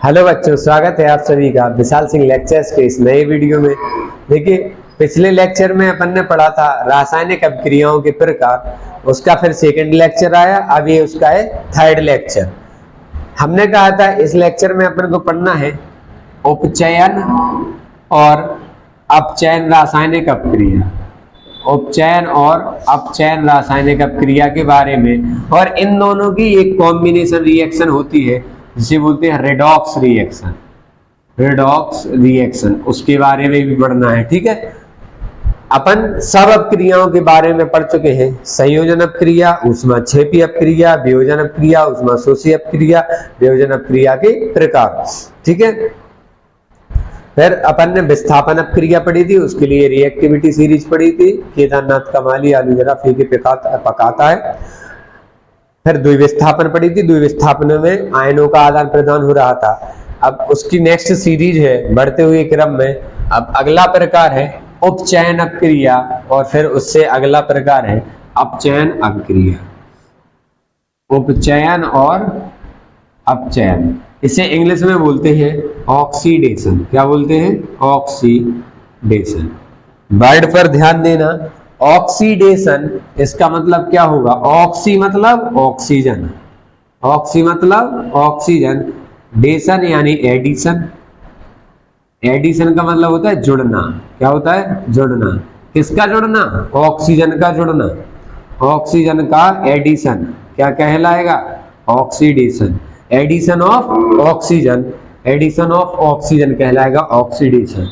Hello बच्चों, स्वागत है आप सभी का विशाल सिंह लेक्चर्स के इस नए वीडियो में। देखिए, पिछले लेक्चर में अपन ने पढ़ा था रासायनिक अभिक्रियाओं के प्रकार, उसका फिर सेकंड लेक्चर आया। अब ये उसका है थर्ड लेक्चर। हमने कहा था इस लेक्चर में अपन को पढ़ना है उपचयन और अपचयन रासायनिक अभिक्रिया, उपचयन और अपचयन रासायनिक अभिक्रिया के बारे में। और इन दोनों की एक कॉम्बिनेशन रिएक्शन होती है जिसे बोलते हैं रेडॉक्स रिएक्शन। रेडॉक्स रिएक्शन उसके बारे में भी पढ़ना है, ठीक है। अपन सब अपक्रियाओं के बारे में पढ़ चुके हैं। संयोजन अपक्रिया, ऊष्माक्षेपी अपक्रिया, वियोजन अपक्रिया, ऊष्माशोषी अपक्रिया, वियोजन अपक्रिया के प्रकार, ठीक है। फिर अपन ने विस्थापन अपक्रिया पढ़ी थी, उसके लिए रिएक्टिविटी सीरीज पढ़ी थी, केदारनाथ कमाली आलू जरा फीके पकाता है। फिर द्विविस्थापन पढ़ी थी, द्विविस्थापन में आयनों का आदान प्रदान हो रहा था। अब उसकी नेक्स्ट सीरीज है बढ़ते हुए क्रम में। अब अगला प्रकार है उपचयन अपक्रिया और फिर उससे अगला प्रकार है अपचयन अपक्रिया। उपचयन और अपचयन, इसे इंग्लिश में बोलते हैं ऑक्सीडेशन। क्या बोलते हैं? ऑक्सीडेशन। वर्ड पर ध्यान देना। ऑक्सीडेशन इसका मतलब क्या होगा? ऑक्सी मतलब ऑक्सीजन, ऑक्सी मतलब ऑक्सीजन, डेशन यानी एडिशन। एडिशन का मतलब होता है जुड़ना। क्या होता है? जुड़ना। किसका जुड़ना? ऑक्सीजन का जुड़ना। ऑक्सीजन का एडिशन क्या कहलाएगा? Oxidation. Addition of oxygen, addition of oxygen कहलाएगा ऑक्सीडेशन।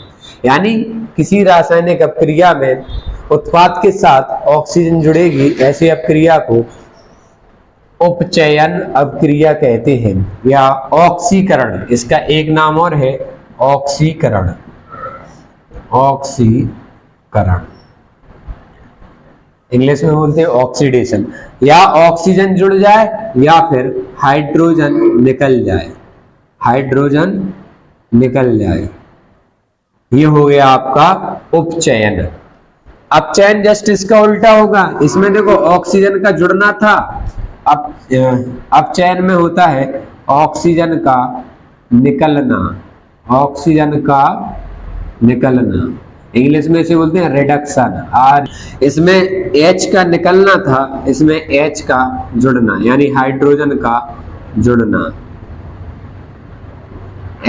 यानी किसी रासायनिक अपक्रिया में उत्पाद के साथ ऑक्सीजन जुड़ेगी, ऐसी अपक्रिया को उपचयन अपक्रिया कहते हैं या ऑक्सीकरण। इसका एक नाम और है ऑक्सीकरण। ऑक्सीकरण इंग्लिश में बोलते हैं ऑक्सीडेशन। या ऑक्सीजन जुड़ जाए या फिर हाइड्रोजन निकल जाए, हाइड्रोजन निकल जाए, ये हो गया आपका उपचयन। अपचयन जस्ट इसका उल्टा होगा। इसमें देखो ऑक्सीजन का जुड़ना था, अब अपचयन में होता है ऑक्सीजन का निकलना। ऑक्सीजन का निकलना, इंग्लिश में इसे बोलते हैं रिडक्शन। और इसमें H का निकलना था, इसमें H का जुड़ना यानी हाइड्रोजन का जुड़ना।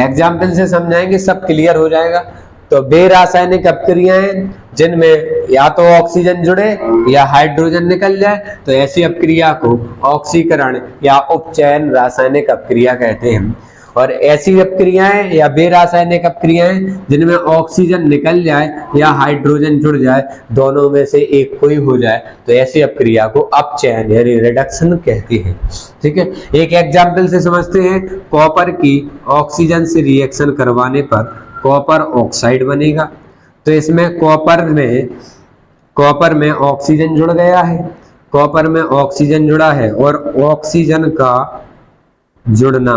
एग्जाम्पल से समझाएंगे, सब क्लियर हो जाएगा। तो वे रासायनिक अपक्रियाएं जिनमें या तो ऑक्सीजन जुड़े या हाइड्रोजन निकल जाए, तो ऐसी अपक्रिया को ऑक्सीकरण या उपचयन रासायनिक अपक्रिया कहते हैं। और ऐसी अपक्रियाएं या वे रासायनिक अपक्रियाएं जिनमें ऑक्सीजन निकल जाए या हाइड्रोजन जुड़ जाए, दोनों में से एक कोई हो जाए, तो ऐसी अपक्रिया को अपचयन यानी रिडक्शन कहते हैं, ठीक है। एक एग्जाम्पल से समझते हैं। कॉपर की ऑक्सीजन से रिएक्शन करवाने पर कॉपर ऑक्साइड बनेगा। तो इसमें कॉपर में ऑक्सीजन जुड़ गया है, कॉपर में ऑक्सीजन जुड़ा है और ऑक्सीजन का जुड़ना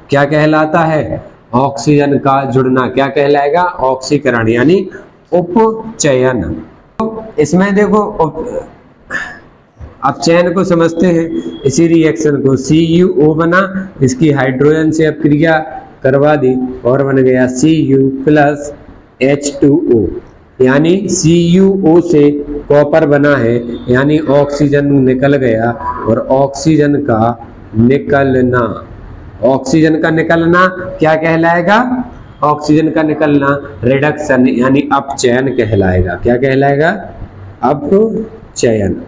क्या कहलाता है? ऑक्सीजन का जुड़ना क्या कहलाएगा? ऑक्सीकरण यानी उपचयन। तो इसमें देखो अपचयन को समझते हैं। इसी रिएक्शन को CuO बना, इसकी हाइड्रोजन से अपक्रिया करवा दी और बन गया Cu प्लस H2O। यानी CuO से कॉपर बना है, यानी ऑक्सीजन निकल गया और ऑक्सीजन का निकलना, ऑक्सीजन का निकलना क्या कहलाएगा? ऑक्सीजन का निकलना रिडक्शन यानी अपचयन कहलाएगा। क्या कहलाएगा? अपचयन।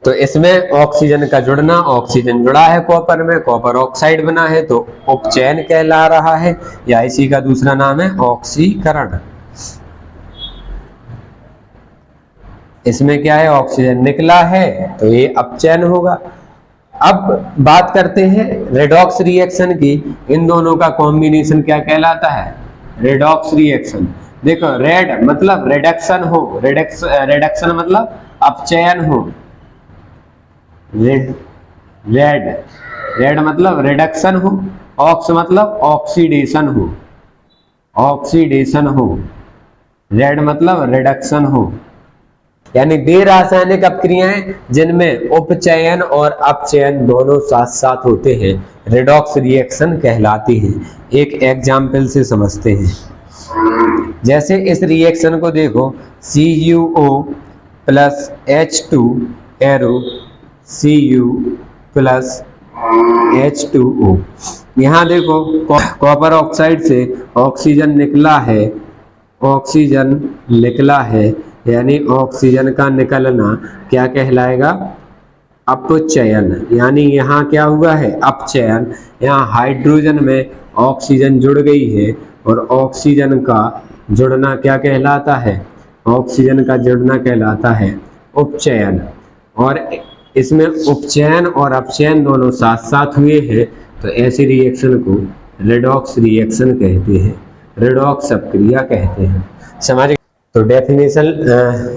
तो इसमें ऑक्सीजन का जुड़ना, ऑक्सीजन जुड़ा है कॉपर में, कॉपर ऑक्साइड बना है, तो उपचयन कहला रहा है या इसी का दूसरा नाम है ऑक्सीकरण। इसमें क्या है? ऑक्सीजन निकला है तो ये अपचयन होगा। अब बात करते हैं रेडॉक्स रिएक्शन की। इन दोनों का कॉम्बिनेशन क्या कहलाता है? Redox reaction. देखो, रेड मतलब रिडक्शन हो, रिडक्शन मतलब अपचयन हो। रेड मतलब रिडक्शन हो, ऑक्स मतलब ऑक्सीडेशन हो, ऑक्सीडेशन हो, रेड मतलब रिडक्शन हो। यानी वे रासायनिक अपक्रियाएं जिनमें उपचयन और अपचयन दोनों साथ साथ होते हैं रेडॉक्स रिएक्शन कहलाती हैं। एक एग्जाम्पल से समझते हैं। जैसे इस रिएक्शन को देखो, CuO plus H2 arrow Cu plus H2O। यहाँ देखो कॉपर ऑक्साइड से ऑक्सीजन निकला है, ऑक्सीजन निकला है, यानी ऑक्सीजन का निकलना क्या कहलाएगा? अपचयन। यानी यहाँ क्या हुआ है? अपचयन। यहाँ हाइड्रोजन में ऑक्सीजन जुड़ गई है और ऑक्सीजन का जुड़ना क्या कहलाता है? ऑक्सीजन का जुड़ना कहलाता है उपचयन। और इसमें उपचयन और अपचयन दोनों साथ साथ हुए हैं, तो ऐसी रिएक्शन को रेडॉक्स रिएक्शन कहते हैं, रेडॉक्स अपक्रिया कहते हैं। समझ? तो डेफिनेशन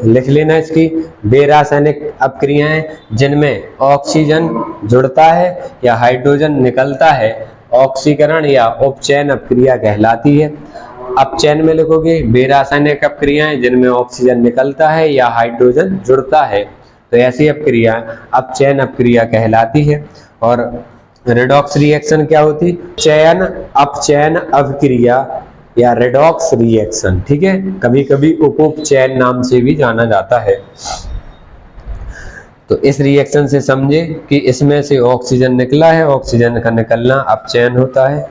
लिख लेना इसकी। वे रासायनिक अपक्रियाएं जिनमें ऑक्सीजन जुड़ता है या हाइड्रोजन निकलता है ऑक्सीकरण या उपचयन अपक्रिया कहलाती है। अपचयन में लिखोगे वे रासायनिक अपक्रियाएं जिनमें ऑक्सीजन निकलता है या हाइड्रोजन जुड़ता है, तो ऐसी अपक्रिया अपचयन अपक्रिया कहलाती है। और रेडॉक्स रिएक्शन क्या होती? चयन अपचयन अपक्रिया या रेडॉक्स रिएक्शन। ठीक है, कभी कभी उपचयन नाम से भी जाना जाता है। तो इस रिएक्शन से समझे कि इसमें से ऑक्सीजन निकला है, ऑक्सीजन का निकलना अपचयन होता है,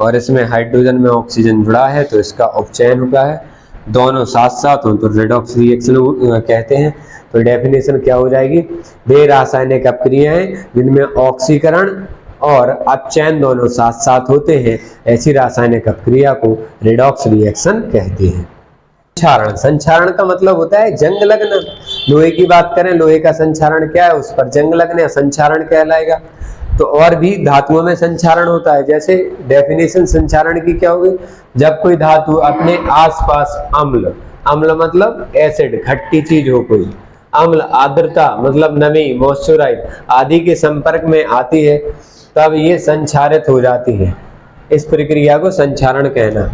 और इसमें हाइड्रोजन में ऑक्सीजन जुड़ा है तो इसका उपचयन होता है। दोनों साथ साथ हो तो रेडॉक्स रिएक्शन कहते हैं। तो डेफिनेशन क्या हो जाएगी? वे रासायनिक अपक्रियाएं जिनमें ऑक्सीकरण और अपचयन दोनों साथ साथ होते हैं, ऐसी रासायनिक अपक्रिया को रेडॉक्स रिएक्शन कहते हैं। संक्षारण, संक्षारण का मतलब होता है जंग लगना। लोहे की बात करें, लोहे का संक्षारण क्या है? उस पर जंग लगना संक्षारण कहलाएगा। तो और भी धातुओं में संक्षारण होता है। जैसे डेफिनेशन संक्षारण की क्या होगी? जब कोई धातु अपने आसपास अम्ल, अम्ल मतलब एसिड, खट्टी चीज हो कोई, अम्ल आर्द्रता मतलब नमी, मॉइस्चराइज आदि के संपर्क में आती है, तब ये संक्षारित हो जाती है। इस प्रक्रिया को संक्षारण कहना।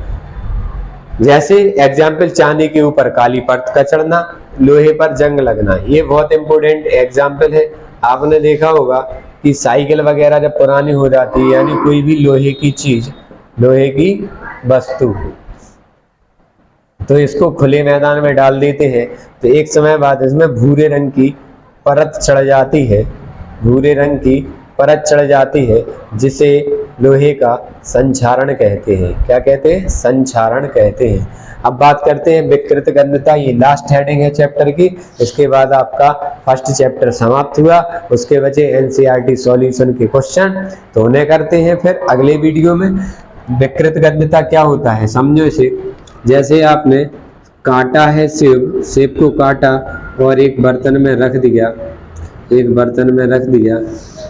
जैसे एग्जाम्पल, चांदी के ऊपर काली परत का चढ़ना, लोहे पर जंग लगना, ये बहुत इंपॉर्टेंट एग्जाम्पल है। आपने देखा होगा कि साइकिल वगैरह जब पुरानी हो जाती है, यानी कोई भी लोहे की चीज, लोहे की वस्तु, तो इसको खुले मैदान में डाल देते हैं, तो एक समय बाद इसमें भूरे रंग की परत चढ़ जाती है, भूरे रंग की परत चढ़ जाती है, जिसे लोहे का संक्षारण कहते हैं। क्या कहते हैं? संक्षारण कहते हैं। अब बात करते हैं विकृत गंधता। ये लास्ट हेडिंग है चैप्टर की। इसके बाद आपका फर्स्ट चैप्टर समाप्त हुआ। उसके बचे एनसीईआरटी सॉल्यूशन के क्वेश्चन, तो उन्हें करते हैं फिर अगले वीडियो में। विकृत गंधता क्या होता है समझो इसे। जैसे आपने काटा है सेब, सेब को काटा और एक बर्तन में रख दिया, एक बर्तन में रख दिया,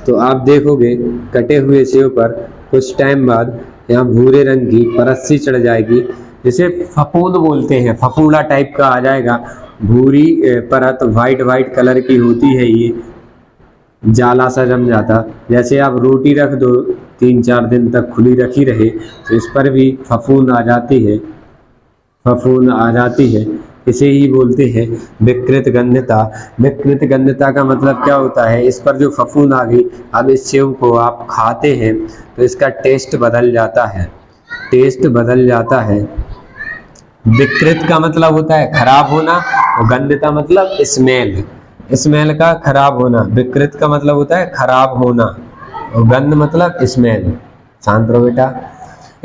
तो आप देखोगे कटे हुए सेब पर कुछ टाइम बाद यहाँ भूरे रंग की परत सी चढ़ जाएगी, जिसे फफूंद बोलते हैं, फफूंदा टाइप का आ जाएगा। भूरी परत वाइट वाइट कलर की होती है, ये जाला सा जम जाता। जैसे आप रोटी रख दो 3-4 दिन तक खुली रखी रहे, तो इस पर भी फफूंद आ जाती है, फफूंद आ जाती है। इसे ही बोलते हैं विकृत गंधता। विकृत गंधता का मतलब क्या होता है? इस पर जो फफूंद आ गई, अब इस सेब को आप खाते हैं तो इसका टेस्ट बदल जाता है, टेस्ट बदल जाता है। विकृत का मतलब होता है खराब होना, और गंधता मतलब स्मेल, स्मेल का खराब होना। विकृत का मतलब होता है खराब होना, और गंध मतलब स्मेल। शांत रहो बेटा।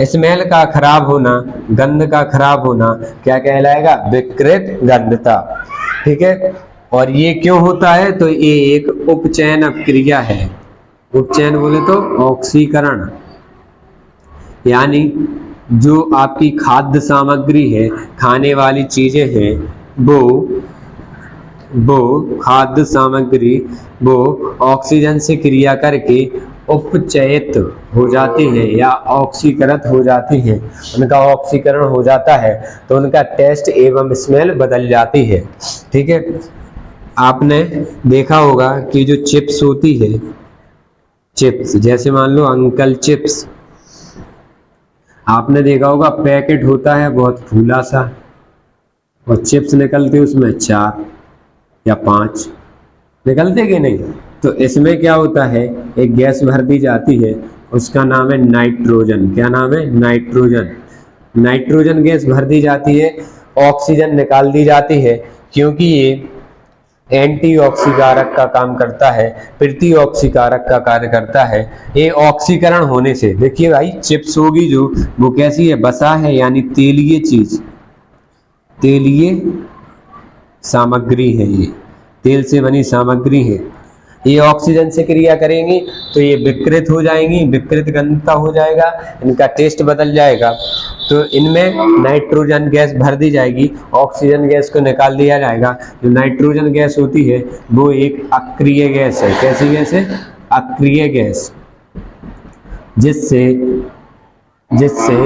स्मेल का खराब होना, गंध का खराब होना क्या कहलाएगा? विकृत गंधता। ठीक है, और ये क्यों होता है? तो ये एक उपचयन अपक्रिया है। उपचयन बोले तो ऑक्सीकरण, यानी जो आपकी खाद्य सामग्री है, खाने वाली चीजें हैं, वो खाद्य सामग्री वो ऑक्सीजन से क्रिया करके उपचयित हो जाती है या ऑक्सीकृत हो जाती है, उनका ऑक्सीकरण हो जाता है, तो उनका टेस्ट एवं स्मेल बदल जाती है। ठीक है, आपने देखा होगा कि जो चिप्स होती है, चिप्स जैसे मान लो अंकल चिप्स, आपने देखा होगा पैकेट होता है बहुत फूला सा, और चिप्स निकलती है उसमें 4। या 5 निकलते कि नहीं। तो इसमें क्या होता है, एक गैस भर दी जाती है, उसका नाम है नाइट्रोजन। क्या नाम है? नाइट्रोजन। नाइट्रोजन गैस भर दी जाती है, ऑक्सीजन निकाल दी जाती है, क्योंकि ये एंटीऑक्सीकारक का काम करता है, प्रतिऑक्सीकारक का कार्य करता है। ये ऑक्सीकरण होने से, देखिए भाई चिप्स होगी जो, वो कैसी है? बसा है, यानी तेलीय चीज, तेलीय सामग्री है, ये तेल से बनी सामग्री है। ये ऑक्सीजन से क्रिया करेंगी तो ये विकृत हो जाएंगी, विकृत गंधता हो जाएगा, इनका टेस्ट बदल जाएगा। तो इनमें नाइट्रोजन गैस भर दी जाएगी, ऑक्सीजन गैस को निकाल दिया जाएगा। जो नाइट्रोजन गैस होती है वो एक अक्रिय गैस है। कैसी गैस है? अक्रिय गैस, जिससे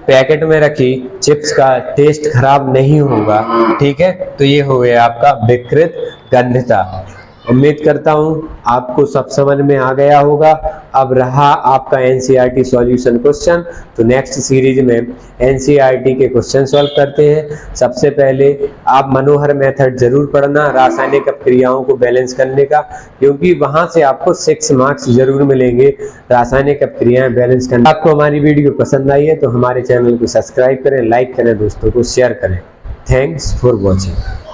पैकेट में रखी चिप्स का टेस्ट खराब नहीं होगा। ठीक है, तो ये हो गया आपका विकृत गंधता। उम्मीद करता हूं आपको सब समझ में आ गया होगा। अब रहा आपका एनसीईआरटी सॉल्यूशन क्वेश्चन, तो नेक्स्ट सीरीज में एनसीईआरटी के क्वेश्चन सॉल्व करते हैं। सबसे पहले आप मनोहर मेथड जरूर पढ़ना, रासायनिक अपक्रियाओं को बैलेंस करने का, क्योंकि वहां से आपको 6 मार्क्स जरूर मिलेंगे रासायनिक अपक्रियाएं बैलेंस करने। आपको हमारी वीडियो पसंद आई है तो हमारे चैनल को सब्सक्राइब करें, लाइक करें, दोस्तों को शेयर करें। Thanks for watching.